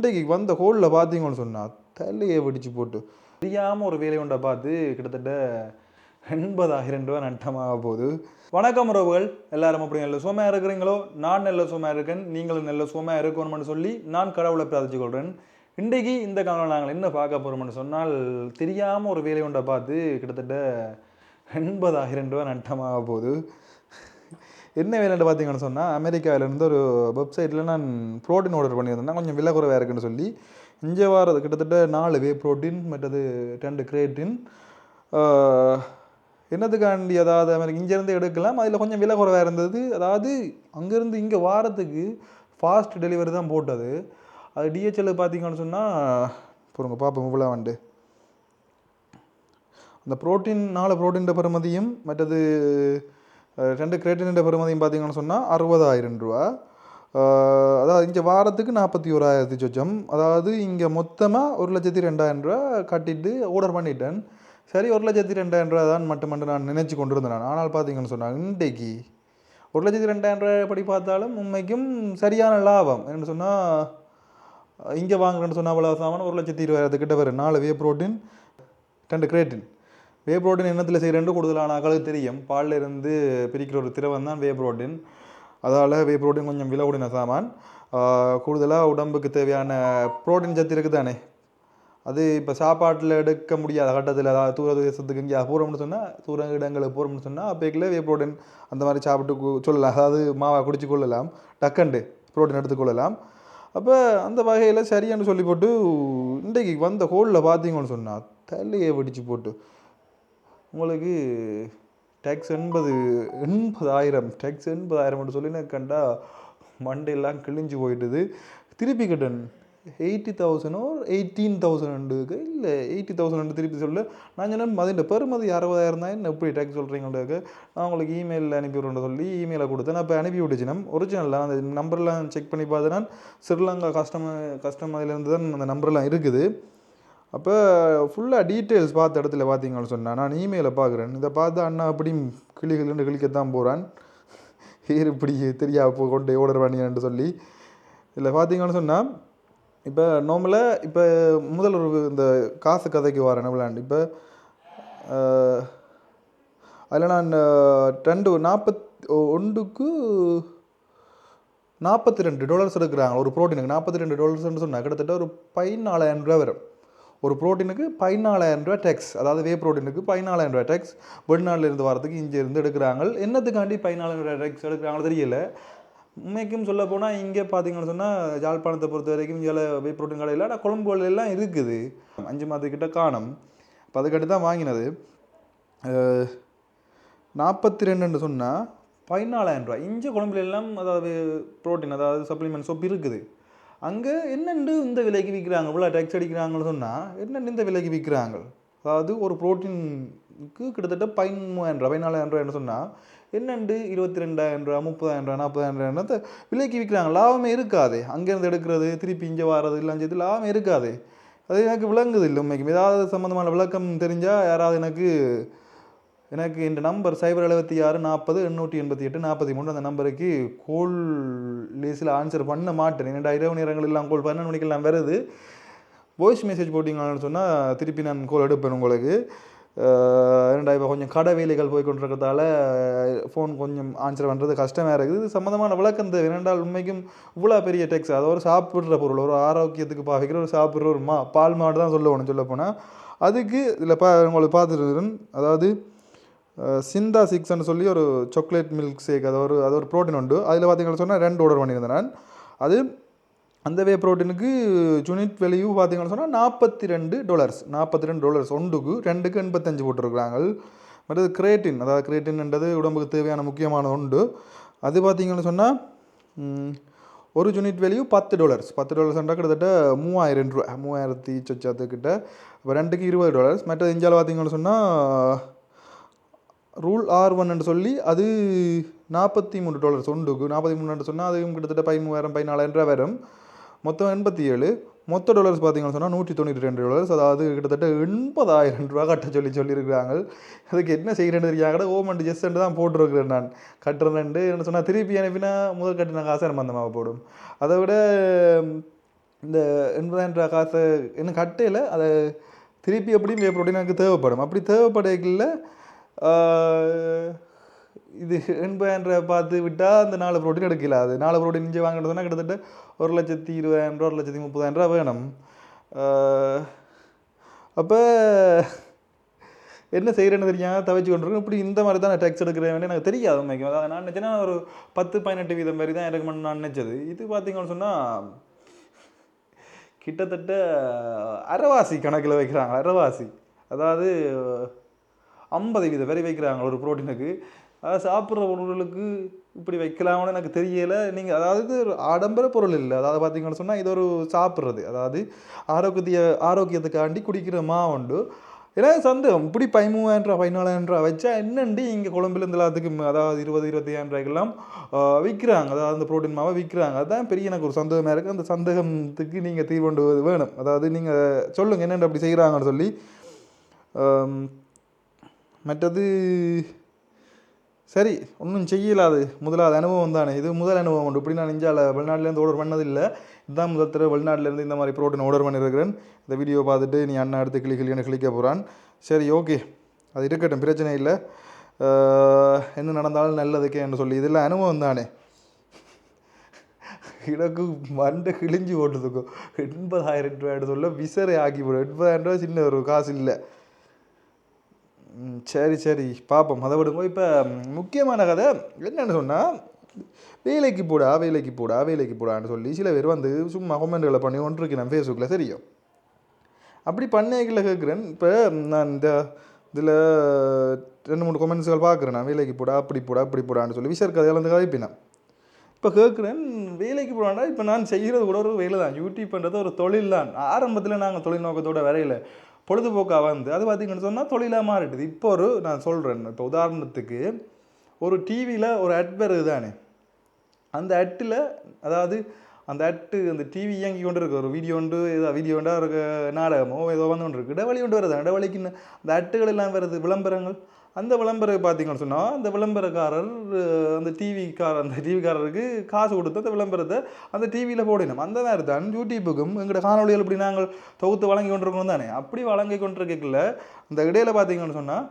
இன்றைக்கு வந்த ஹோலில் பார்த்தீங்கன்னு சொன்னால் தலையை வெடிச்சு போட்டு தெரியாமல் ஒரு வேலை ஒன்றை பார்த்து கிட்டத்தட்ட 80,000 ரூபா நட்டமாக போகுது. வணக்கம் உறவுகள், எல்லாரும் அப்படி நல்ல சுமையாக இருக்கிறீங்களோ? நான் நல்ல சுமையாக இருக்கேன், நீங்களும் நல்ல சுமையாக இருக்கணும்னு சொல்லி நான் கடவுளை பிரார்த்திச்சு கொள்கிறேன். இன்றைக்கு இந்த காலம் நாங்கள் என்ன பார்க்க போகிறோம்னு சொன்னால், தெரியாமல் ஒரு வேலை ஒன்றை பார்த்து கிட்டத்தட்ட 80,000 ரூபா நட்டமாக போகுது. என்ன வேலைன்னு பார்த்தீங்கன்னு சொன்னால், அமெரிக்காவிலேருந்து ஒரு வெப்சைட்டில் நான் ப்ரோட்டீன் ஆர்டர் பண்ணியிருந்தேன். கொஞ்சம் விலை குறைவாக இருக்குன்னு சொல்லி இங்கே வாரது கிட்டத்தட்ட 4 வே ப்ரோட்டீன் மற்றது 2 கிரேட்டின். என்னத்துக்காண்டி அதாவது இங்கேருந்து எடுக்கலாம், அதில் கொஞ்சம் விலை குறைவாக இருந்தது. அதாவது அங்கேருந்து இங்கே வாரத்துக்கு ஃபாஸ்ட் டெலிவரி தான் போட்டது. அது டிஹெச்எல் பார்த்தீங்கன்னு சொன்னால் பொறுங்க பார்ப்போம் இவ்வளோ வந்து அந்த ப்ரோட்டீன் 4 ப்ரோட்டீன் பெறுமதியும் மற்றது 2 கிரேட்டின் பெறுமதியும் பார்த்தீங்கன்னு சொன்னால் 60,000 ரூபா. அதாவது இங்கே வாரத்துக்கு 41,000 சொச்சம். அதாவது இங்கே மொத்தமாக 1,02,000 ரூபா கட்டிட்டு ஆர்டர் பண்ணிட்டேன். சரி, 1,02,000 ரூபா தான் மட்டும் நான் நினச்சி கொண்டு இருந்தேன். ஆனால் பார்த்தீங்கன்னு சொன்னால் இன்றைக்கு 1,02,000 ரூபா எப்படி பார்த்தாலும் உண்மைக்கும் சரியான லாபம். என்னென்னு சொன்னால் இங்கே வாங்குறேன்னு சொன்னால் அவ்வளோ சாமான 1,20,000 கிட்ட வரும். 4 வே ப்ரோட்டீன் 2 கிரேட்டின். வே ப்ரோட்டீன் என்னத்தில் செய்கிறேன்னு கூடுதலான ஆக்களுக்கு தெரியும். பாலில் இருந்து பிரிக்கிற ஒரு திரவம் தான் வே ப்ரோட்டீன். அதால் வே ப்ரோட்டீன் கொஞ்சம் விலை கூடின சாமான். கூடுதலாக உடம்புக்கு தேவையான ப்ரோட்டீன் சத்து இருக்குது தானே, அது இப்போ சாப்பாட்டில் எடுக்க முடியாத கட்டத்தில், அதாவது தூர தேசத்துக்கு இங்கே போகிறோம்னு சொன்னால், தூர இடங்களுக்கு போகிறோம்னு சொன்னால் அப்போக்கில் வே ப்ரோட்டீன் அந்த மாதிரி சாப்பிட்டு சொல்லலாம். அதாவது மாவை குடிச்சு கொள்ளலாம், டக்கண்டு ப்ரோட்டீன் எடுத்துக்கொள்ளலாம். அப்போ அந்த வகையில் சரியானு சொல்லி போட்டு இன்றைக்கு வந்த ஹோலில் பார்த்தீங்கன்னு சொன்னால் தலையை வெடிச்சு போட்டு உங்களுக்கு டேக்ஸ் 80,000 டேக்ஸ் 80,000 சொல்லி நான் கண்டா மண்டெல்லாம் கிழிஞ்சு போயிட்டுது. திருப்பி கட்டன் 80,000 18,000 இல்லை 80,000 திருப்பி சொல்ல. நான் சொன்னேன் மதிய பெருமதி 60,000 தான், என்ன எப்படி டேக்ஸ் சொல்கிறீங்களுக்கு, நான் உங்களுக்கு இமெயிலில் அனுப்பிவிடுறேன்னு சொல்லி இமெயிலை கொடுத்தேன். அப்போ அனுப்பி விட்டுச்சு. ஒரிஜினலாக அந்த நம்பர்லாம் செக் பண்ணி பார்த்து நான் ஸ்ரீலங்கா கஸ்டமர்லேருந்து தான் அந்த நம்பர்லாம் இருக்குது. அப்போ ஃபுல்லாக டீட்டெயில்ஸ் பார்த்த இடத்துல பார்த்தீங்கன்னு சொன்னால் நான் இமெயிலை பார்க்குறேன். இதை பார்த்து அண்ணா அப்படி கிளிக்கத்தான் போகிறான், ஹேர் இப்படி தெரியா கொண்டு ஆர்டர் பண்ணியான்னு சொல்லி. இதில் பார்த்தீங்கன்னு சொன்னால் இப்போ நார்மலாக இப்போ முதல் ஒரு இந்த காசு கதைக்கு வரேன் விளையாண்டு. இப்போ அதில் நான் $42 எடுக்கிறாங்க ஒரு ப்ரோட்டீனுக்கு. $42 சொன்னால் கிட்டத்தட்ட ஒரு 14,000 ரூபா வரும். ஒரு ப்ரோட்டீனுக்கு 14,000 ரூபா டேக்ஸ். அதாவது வே ப்ரோட்டீனுக்கு 14,000 ரூபா டேக்ஸ் வெளிநாட்டிலேருந்து வரதுக்கு இங்கே இருந்து எடுக்கிறாங்க. என்னத்துக்காண்டி 14,000 ரூபா டேக்ஸ் எடுக்கிறாங்களோ தெரியல. உண்மைக்கும் சொல்ல போனால் இங்கே பார்த்தீங்கன்னு சொன்னால் யாழ்ப்பாணத்தை பொறுத்த வரைக்கும் இங்கே வே ப்ரோட்டீன் கடையில் ஆனால் கொழம்பு எல்லாம் இருக்குது. 5 மாதத்துக்கிட்ட காணும். இப்போ அதுக்கட்டி தான் வாங்கினது. 42 சொன்னால் 14,000 ரூபா. இங்கே கொழம்புல எல்லாம் அதாவது ப்ரோட்டீன் அதாவது சப்ளிமெண்ட் சோப் இருக்குது. அங்கே என்னென்று இந்த விலைக்கு விற்கிறாங்க, இவ்வளோ டேக்ஸ் அடிக்கிறாங்கன்னு சொன்னால் என்னென்னு இந்த விலைக்கு விற்கிறாங்க. அதாவது ஒரு ப்ரோட்டீனுக்கு கிட்டத்தட்ட 13,000 ரூபா 14,000 ரூபான்னு சொன்னால் என்னென்று 22,000 ரூபா 30,000 ரூபா 40,000 ரூபா விலைக்கு விற்கிறாங்க. லாபமே இருக்காது. அங்கேருந்து எடுக்கிறது திருப்பி இங்கே வர்றது எல்லாம் செய்து லாபமே இருக்காது. அது எனக்கு விளங்குது இல்லை. உண்மைக்கும் ஏதாவது சம்மந்தமான விளக்கம் தெரிஞ்சால் யாராவது எனக்கு இந்த நம்பர் 07640088843 அந்த நம்பருக்கு கோல் லேஸில் ஆன்சர் பண்ண மாட்டேன். என்னடா இரவு நேரங்கள் எல்லாம் கோல் 12 மணிக்கெல்லாம் வருது. வாய்ஸ் மெசேஜ் போட்டிங்கன்னு சொன்னால் திருப்பி நான் கோல் எடுப்பேன் உங்களுக்கு. என்னடா இப்போ கொஞ்சம் கடை வேலைகள் போய் கொண்டிருக்கிறதால ஃபோன் கொஞ்சம் ஆன்சர் பண்ணுறது கஷ்டமாக இருக்குது. இது சம்மந்தமான விளக்கம் தேவை. இரண்டால் உண்மைக்கும் இவ்வளோ பெரிய டேக்ஸ். அது ஒரு சாப்பிட்ற பொருள், ஒரு ஆரோக்கியத்துக்கு பாவிக்கிற ஒரு சாப்பிட்ற ஒரு பால் மாடு தான் சொல்லணும் சொல்ல போனால். அதுக்கு இதில் உங்களுக்கு பார்த்துட்டு அதாவது சிந்தா 6ன்னு சொல்லி ஒரு சாக்லேட் மில்க் ஷேக், அது ஒரு ப்ரோட்டீன் உண்டு. அதில் பார்த்தீங்கன்னு சொன்னால் 2 ஆர்டர் பண்ணியிருந்தேன் நான். அது அந்த வே ப்ரோட்டீனுக்கு யூனிட் வேல்யூ பார்த்தீங்கன்னு சொன்னால் $42 ஒன்றுக்கு 2க்கு 85 போட்டிருக்கிறாங்க. மற்றது கிரேட்டின், அதாவது கிரேட்டின்ன்றது உடம்புக்கு தேவையான முக்கியமான உண்டு. அது பார்த்தீங்கன்னு சொன்னால் ஒரு யூனிட் வேல்யூ $10 கிட்டத்தட்ட 3,000 ரூபா 3,000 சொச்சத்துக்கிட்ட. இப்போ 2க்கு $20. மற்றது இந்தியாவில் பார்த்தீங்கன்னு சொன்னால் ரூல் R1 சொல்லி அது $43 ஒன்றுக்கு. 43 சொன்னால் அதுவும் கிட்டத்தட்ட 13,000 14,000 ரூபா வரும். மொத்தம் 87. மொத்த டாலர்ஸ் பார்த்தீங்கன்னு சொன்னால் $192. அதாவது கிட்டத்தட்ட 80,000 ரூபா கட்ட சொல்லியிருக்கிறாங்க. அதுக்கு என்ன செய்கிறேன்னு தெரியாத ஓமெண்ட் ஜெஸ்ட்டு தான் போட்டிருக்கிறேன். நான் கட்டுறேன்ட்டு என்ன சொன்னால் திருப்பி அனுப்பினா முதல் கட்டின காசு நம்ம அந்த போடும். அதை விட இந்த 80,000 ரூபா காசை இன்னும் கட்டையில் அதை திருப்பி எப்படியும் வே ப்ரோட்டீன் எனக்கு தேவைப்படும். அப்படி தேவைப்படைகளில் இது 80,000 ரூபா பார்த்து விட்டால் அந்த 4 ப்ரோட்டீன் எடுக்கல. அது 4 ப்ரோட்டீன் இங்கே வாங்கினதுன்னா கிட்டத்தட்ட 1,20,000 ரூபா 1,30,000 ரூபா வேணும். அப்போ என்ன செய்கிறேன்னு தெரியாமல் தவிச்சு கொண்டிருக்கோம். இப்படி இந்த மாதிரி தான் நான் டேக்ஸ் எடுக்கிறேன் எனக்கு தெரியாது உண்மைக்கு. அதாவது நான் நினச்சேன்னா ஒரு 10-18% மாதிரி தான் இருக்குமென்னு நான் நினச்சது. இது பார்த்தீங்கன்னு சொன்னால் கிட்டத்தட்ட அரைவாசி கணக்கில் வைக்கிறாங்க. அரைவாசி அதாவது 50% வரை வைக்கிறாங்க ஒரு ப்ரோட்டீனுக்கு. அதாவது சாப்பிட்ற பொருளுக்கு இப்படி வைக்கலாம்னு எனக்கு தெரியலை. நீங்கள் அதாவது ஒரு ஆடம்பர பொருள் இல்லை. அதாவது பார்த்தீங்கன்னு சொன்னால் இது ஒரு சாப்பிட்றது, அதாவது ஆரோக்கியத்துக்காண்டி குடிக்கிற உண்டு. ஏன்னா சந்தேகம் இப்படி 13,000 ரூபா 14,000 ரூபா வச்சா என்னண்டி இங்கே கொழம்புல இந்த எல்லாத்துக்கும் அதாவது 20-25,000 ரூபாய்க்கெல்லாம் விற்கிறாங்க. அதாவது அந்த ப்ரோட்டீன் மாவை விற்கிறாங்க. அதுதான் பெரிய எனக்கு ஒரு சந்தேகமாக இருக்குது. அந்த சந்தேகத்துக்கு நீங்கள் தீர்வு கொண்டு வேணும். அதாவது நீங்கள் சொல்லுங்கள் என்னென்று அப்படி செய்கிறாங்கன்னு சொல்லி. மற்றது சரி ஒன்றும் செய்யலாது. முதலாவது அனுபவம் தானே இது. முதல் அனுபவம் உண்டு. இப்படி நான் இந்தியாவில் வெளிநாட்டிலேருந்து ஆர்டர் பண்ணதில்லை. இதுதான் முதல் தடவை வெளிநாட்டிலேருந்து இந்த மாதிரி ப்ரோட்டீன் ஆர்டர் பண்ணியிருக்கிறேன். இந்த வீடியோ பார்த்துட்டு நீ அண்ணா எடுத்து கிளின்னு கிளிக்க போகிறான். சரி ஓகே, அது இருக்கட்டும், பிரச்சனை இல்லை. என்ன நடந்தாலும் நல்லதுக்கே என்று சொல்லி இதெல்லாம் அனுபவம் தானே. எனக்கு மண்டை கிழிஞ்சு போட்டுருக்கும். 80,000 ரூபாய் சொல்ல விசரை ஆக்கி போடும். 80,000 ரூபா சின்ன ஒரு காசு இல்லை. சரி சரி பார்ப்போம், அதை விடுங்க. இப்போ முக்கியமான கதை என்னென்னு சொன்னால், வேலைக்கு போடான்னு சொல்லி சில பேர் வந்து சும்மா கமெண்ட்களை பண்ணி ஒன்றுருக்கு நான் ஃபேஸ்புக்கில் தெரியும். அப்படி பண்ணைகளில் கேட்குறேன். இப்போ நான் இந்த இதில் 2-3 கமெண்ட்ஸ்கள் பார்க்குறேன். நான் வேலைக்கு போடா அப்படி போடான்னு சொல்லி விஷர் கதையால் வந்து கதைப்பினேன். இப்போ கேட்குறேன் வேலைக்கு போடாண்டா. இப்போ நான் செய்கிறது கூட ஒரு வேலை தான். யூடியூப் பண்ணுறது ஒரு தொழில் தான். ஆரம்பத்தில் நாங்கள் தொழில் நோக்கத்தோட வரையில் பொழுதுபோக்காக வந்து அது பார்த்திங்கன்னு சொன்னால் தொழிலாக மாறிட்டுது. இப்போ நான் சொல்கிறேன், இப்போ உதாரணத்துக்கு ஒரு டிவியில் ஒரு அட் வருது தானே, அந்த அட்டில் அதாவது அந்த அந்த டிவி இயங்கி கொண்டு இருக்கு. ஒரு வீடியோண்டா ஒரு நாடகமோ ஏதோ வந்து கொண்டு இருக்கு. இடவழி கொண்டு வருது. இடவழிக்கு அந்த அட்டுகள் எல்லாம் வருது, விளம்பரங்கள். அந்த விளம்பரம் பார்த்தீங்கன்னு சொன்னால் அந்த விளம்பரக்காரர் அந்த டிவிக்காரருக்கு காசு கொடுத்து அந்த விளம்பரத்தை அந்த டிவியில் போடணும். அந்த மாதிரி தான் யூடியூப்புக்கும் எங்களோட காணொலிகள் இப்படி நாங்கள் தொகுத்து வழங்கி கொண்டிருக்கணும் தானே. அப்படி வழங்கி கொண்டிருக்கல அந்த இடையில பார்த்தீங்கன்னு சொன்னால்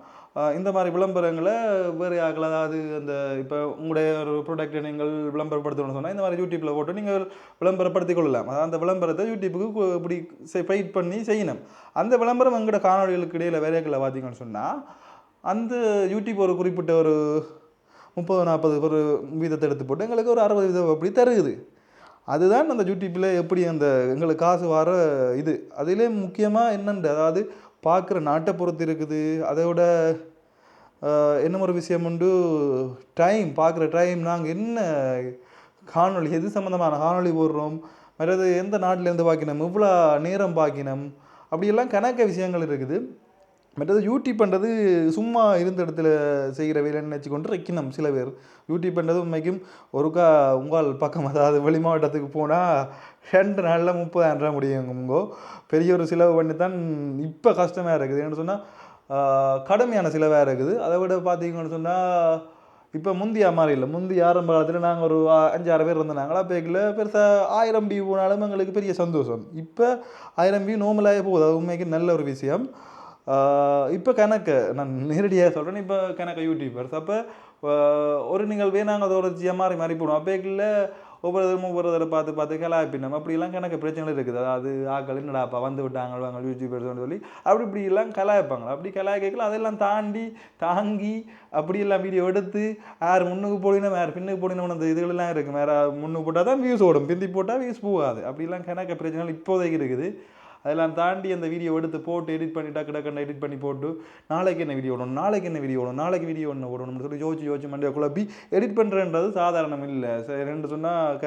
இந்த மாதிரி விளம்பரங்களை வேறு ஆகல. அதாவது அந்த இப்போ உங்களுடைய ஒரு ப்ராடக்ட்டை நீங்கள் விளம்பரப்படுத்தணும்னு சொன்னால் இந்த மாதிரி யூடியூப்பில் போட்டு நீங்கள் விளம்பரப்படுத்திக் கொள்ளலாம். அதாவது அந்த விளம்பரத்தை யூடியூப்புக்கு இப்படி ஃபைட் பண்ணி செய்யணும். அந்த விளம்பரம் எங்களோட காணொலிகளுக்கு இடையில் வேலைகளை பார்த்தீங்கன்னு சொன்னால் அந்த யூடியூப் ஒரு குறிப்பிட்ட ஒரு 30-40 ஒரு வீதத்தை எடுத்து போட்டு எங்களுக்கு ஒரு 60 வீதம் அப்படி தருகுது. அதுதான் அந்த யூடியூப்பில் எப்படி அந்த எங்களுக்கு காசு வர இது. அதிலே முக்கியமாக என்னென்று அதாவது பார்க்குற நாட்டை பொறுத்து இருக்குது. அதோட என்ன ஒரு விஷயம் உண்டு, பார்க்குற டைம், நாங்கள் என்ன காணொலி எது சம்மந்தமான காணொலி போடுறோம், மற்றது எந்த நாட்டிலேருந்து பார்க்கணும், இவ்வளோ நேரம் பார்க்கணும், அப்படியெல்லாம் கணக்க விஷயங்கள் இருக்குது. மற்றது யூடியூப் பண்ணுறது சும்மா இருந்த இடத்துல செய்கிற வேலைன்னு நினச்சிக்கொண்டு வைக்கணும். சில பேர் யூடியூப் பண்ணுறது உண்மைக்கும் ஒருக்கா உங்கள் பக்கம் அதாவது வெளி மாவட்டத்துக்கு போனால் 2 நாளில் 30,000 ரூபா முடியுங்கோ. பெரிய ஒரு செலவு பண்ணி தான் இப்போ கஷ்டமாக இருக்குது. ஏன்னு சொன்னால் கடுமையான செலவாக இருக்குது. அதை விட பார்த்தீங்கன்னு சொன்னால் இப்போ முந்தைய மாதிரி இல்லை. முந்தைய ஆரம்ப காலத்தில் நாங்கள் ஒரு 5-6 பேர் இருந்தாங்களா பேக்கில் பெருசாக 1000 வியூ போனாலும் எங்களுக்கு பெரிய சந்தோஷம். இப்போ 1000 வியூ நோமலாகவே போகுது. அது உண்மைக்கு நல்ல ஒரு விஷயம். இப்போ நான் நேரடியாக சொல்கிறேன், இப்போ யூடியூபர்ஸ் அப்போ ஒரு நிகழ்வே நாங்கள் அதை ஒரு மாறி போடுவோம். அப்போக்கில் ஒவ்வொரு தடவை பார்த்து கலாய்ப்பினோம். அப்படிலாம் பிரச்சனைகள் இருக்குது. அதாவது ஆக்கள் என்னடாப்பா வந்து விட்டாங்க வாங்க யூடியூபர்ஸ்னு சொல்லி இப்படிலாம் கலாய்ப்பாங்க. அப்படி கலாய்க்கலாம் அதெல்லாம் தாங்கி அப்படியெல்லாம் வீடியோ எடுத்து யார் முன்னுக்கு போடினோம் யார் பின்னுக்கு போடினோம் அந்த இதுகளெல்லாம் இருக்குது. வேறு முன்னுக்கு போட்டால் தான் வியூஸ் ஓடும், பிந்தி போட்டால் வியூஸ் போகாது. அப்படிலாம் பிரச்சனைகள் இப்போதைக்கு இருக்குது. அதெல்லாம் தாண்டி அந்த வீடியோ எடுத்து போட்டு எடிட் பண்ணி டக்கு எடிட் பண்ணி போட்டு நாளைக்கு என்ன வீடியோ நாளைக்கு வீடியோ ஒன்று ஓடணும்னு சொல்லி யோசிச்சு மண்டியை குழப்பி எடிட் பண்ணுறன்றது சாதாரணம் இல்லை. ரெண்டு சொன்னால்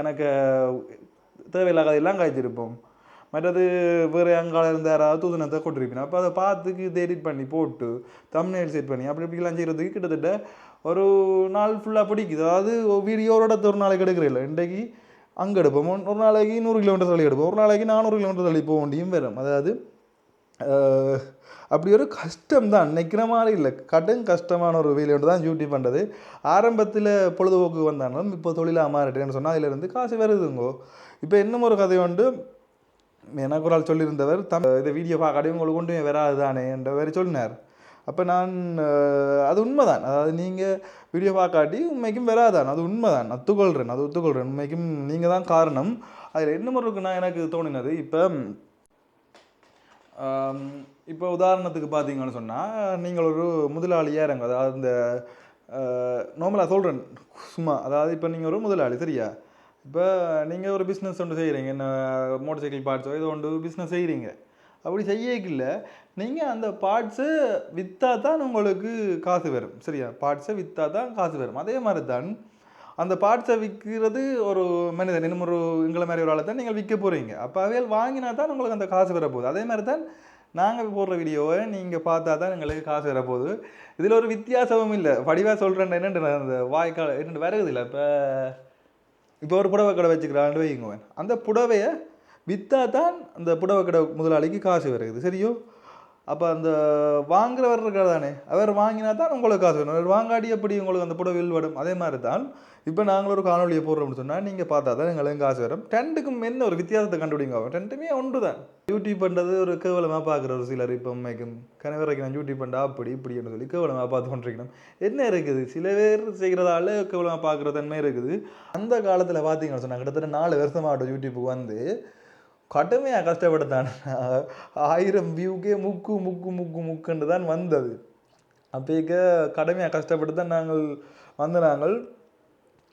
தேவையில்லாத எல்லாம் காய்ச்சிருப்போம். மற்றது வேறு அங்கால இருந்து யாராவது தூதனத்தை கொண்டிருப்பேன். அப்போ அதை பார்த்துக்கு இதை எடிட் பண்ணி போட்டு தம்ப்நெயில் செட் பண்ணி இப்படிலாம் செய்கிறதுக்கு கிட்டத்தட்ட ஒரு நாள் ஃபுல்லாக பிடிக்குது. அதாவது வீடியோவோட ஒரு நாளைக்கு எடுக்கிறதில்ல. இன்றைக்கு அங்கே எடுப்போம், ஒரு நாளைக்கு 100 கிலோமீட்டர் தள்ளி எடுப்போம், ஒரு நாளைக்கு 400 கிலோமீட்டர் தள்ளி போக வேண்டியும் வரும். அதாவது அப்படி ஒரு கஷ்டம் தான், நினைக்கிற மாதிரி இல்லை, கஷ்டமான ஒரு வேலை ஒன்று தான் யூடியூப் பண்ணுறது. ஆரம்பத்தில் பொழுதுபோக்கு வந்தாலும் இப்போ தொழிலாக மாறிட்டேன்னு சொன்னால் அதிலேருந்து காசு வருதுங்கோ. இப்போ இன்னும் ஒரு கதை உண்டு. எனக்கு ஒரு ஆள் சொல்லியிருந்தவர் இந்த வீடியோ பார்க்காடி உங்களுக்கு கொண்டு வராது தானே என்ற மாதிரி சொன்னார். அப்போ நான் அது உண்மைதான், அதாவது நீங்கள் வீடியோ பார்க்காட்டி உண்மைக்கும் வராதான், அது உண்மைதான், அது ஒத்துக்கொள்கிறேன், உண்மைக்கும் நீங்கள் தான் காரணம். அதில் என்ன மாதிரி இருக்குன்னா எனக்கு தோணினது, இப்போ உதாரணத்துக்கு பார்த்தீங்கன்னு சொன்னால் நீங்கள் ஒரு முதலாளியாக இருங்க, அதாவது இந்த நார்மலாக சொல்கிறேன் சும்மா, அதாவது இப்போ நீங்கள் ஒரு முதலாளி சரியா, இப்போ நீங்கள் ஒரு பிஸ்னஸ் ஒன்று செய்கிறீங்க, என்ன மோட்டர் சைக்கிள் பார்ட்ஸோ ஏதோ ஒன்று பிஸ்னஸ் செய்கிறீங்க. அப்படி செய்யக்கில்ல நீங்கள் அந்த பார்ட்ஸை விற்றா தான் உங்களுக்கு காசு வரும் சரியா, பார்ட்ஸை விற்றா தான் காசு வரும். அதே மாதிரி தான் அந்த பார்ட்ஸை விற்கிறது ஒரு மனிதன், இன்னும் ஒரு எங்களை மாதிரி ஒரு ஆளை தான் நீங்கள் விற்க போகிறீங்க. அப்போ அவையில் வாங்கினா தான் உங்களுக்கு அந்த காசு வரப்போகுது. அதே மாதிரி தான் நாங்கள் போடுற வீடியோவை நீங்கள் பார்த்தா தான் எங்களுக்கு காசு வரப்போகுது. இதில் ஒரு வித்தியாசமும் இல்லை. வடிவாக சொல்கிறேன் என்னென்று அந்த வாய்க்கால் என்னென்று வருது இல்லை. இப்போ ஒரு புடவை கடை வச்சுக்கிறான்னு வைங்க, அந்த புடவையை விற்றா தான் அந்த புடவை கடை முதலாளிக்கு காசு வருது சரியோ. அப்போ அந்த வாங்குறவர் இருக்கிற தானே, அவர் வாங்கினா தான் உங்களுக்கு காசு வேணும், அவர் வாங்காடி எப்படி உங்களுக்கு அந்த புடவையில் வரும். அதே மாதிரி தான் இப்போ நாங்கள் ஒரு காணொலியை போடுறோம்னு சொன்னால் நீங்கள் பார்த்தா தான் எங்களுக்கு காசு வரும். ரெண்டுக்கும் என்ன ஒரு வித்தியாசத்தை கண்டுபிடிங்க, ரெண்டுமே ஒன்று தான். யூடியூப் பண்ணுறது ஒரு கேவலமாக பார்க்குற ஒரு சிலர் இப்போ உண்மைக்கும் கனவரைக்கு நான் யூடியூப் பண்ணா அப்படி இப்படின்னு சொல்லி கேவலமாக பார்த்து கொண்டிருக்கணும். என்ன இருக்குது, சில பேர் செய்கிறதால கேவலமாக பார்க்குற தன்மை இருக்குது. அந்த காலத்தில் பார்த்தீங்கன்னு சொன்னால் கிட்டத்தட்ட 4 வருஷமாகட்டும் யூடியூப்புக்கு வந்து கடுமையாக கஷ்டப்பட்டுத்தான் 1000 வியூக்கே முக்குன்னு தான் வந்தது. அப்போக்க கடுமையாக கஷ்டப்பட்டு தான் நாங்கள்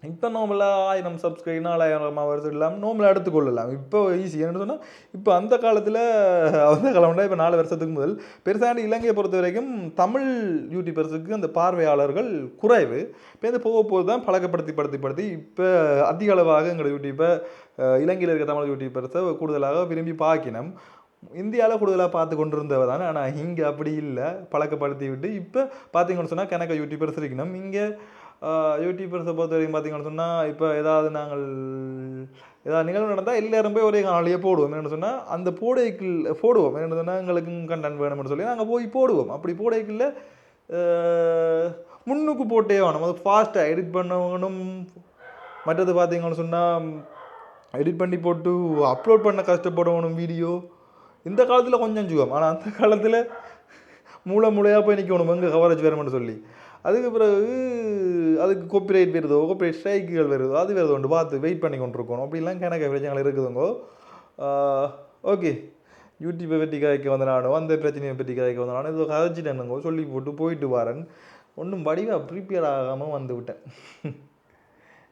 இப்போ நோம்பலாக 1000 சப்ஸ்கிரைப் 4000 வருஷம் இல்லாமல் நோம்பலாக எடுத்துக்கொள்ளலாம். இப்போ ஈஸி என்ன சொன்னால், இப்போ அந்த காலத்தில் இப்போ 4 வருஷத்துக்கு முதல் பெருசாண்டி இலங்கையை பொறுத்த வரைக்கும் தமிழ் யூடியூபர்ஸுக்கு அந்த பார்வையாளர்கள் குறைவு. இப்போ இந்த போக தான் பழக்கப்படுத்தி இப்போ அதிக அளவாக எங்களோட யூடியூப்பை இலங்கையில் இருக்க தமிழ் யூடியூபர்ஸை கூடுதலாக விரும்பி பார்க்கணும். இந்தியாவில் கூடுதலாக பார்த்து கொண்டு இருந்தவ தானே, ஆனால் இங்கே அப்படி இல்லை, பழக்கப்படுத்தி விட்டு இப்போ பார்த்தீங்கன்னு சொன்னால் கணக்க யூடியூபர்ஸ் இருக்கணும். இங்கே யூடியூபர்ஸை பொறுத்த வரைக்கும் பார்த்தீங்கன்னு சொன்னால், இப்போ ஏதாவது நிகழ்வு நடந்தால் எல்லாரும் போய் ஒரே காணொலியை போடுவோம். என்னென்னு சொன்னால் அந்த போடுவோம் என்னென்னு சொன்னால் எங்களுக்கும் கண்டென்ட் வேணும்னு சொல்லி நாங்கள் போய் போடுவோம். அப்படி போடைக்குள்ள முன்னுக்கு போட்டே வேணும், அது ஃபாஸ்ட்டாக எடிட் பண்ணணும். மற்றது பார்த்தீங்கன்னு சொன்னால் எடிட் பண்ணி போட்டு அப்லோட் பண்ண கஷ்டப்படணும் வீடியோ. இந்த காலத்தில் கொஞ்சம் சுகம், ஆனால் அந்த காலத்தில் மூளையாக போய் நிற்கணும் எங்கே கவரேஜ் வேணும்னு சொல்லி. அதுக்கு பிறகு அதுக்கு காப்பிரைட் காப்பிரைட் ஸ்ட்ரைக்குகள் வருதோ அது வருது ஒன்று பார்த்து வெயிட் பண்ணி கொண்டு இருக்கணும். அப்படிலாம் கணக்கு பிரச்சனைகள் இருக்குதுங்கோ. ஓகே, யூடியூப்பை பற்றி கதைக்க வந்தனானோ அந்த பிரச்சனையை பற்றி கதைக்க வந்தனானோ ஏதோ கதைச்சிட்டேனுங்கோ சொல்லி போயிட்டு வரேன். ஒன்றும் வடிவாக ப்ரிப்பேர் ஆகாமல் வந்து விட்டேன்.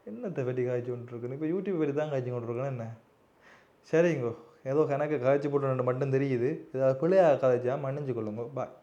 என்னத்தை பற்றி காய்ச்சி கொண்டுருக்குன்னு இப்போ யூடியூப் பற்றி தான் காய்ச்சி கொண்டுருக்கேன்னு என்ன. சரிங்கோ, ஏதோ கணக்கு காய்ச்சி போட்டு மட்டும் தெரியுது. ஏதாவது பிள்ளையாக காய்ச்சா மன்னிச்சு கொள்ளுங்க. பாய்.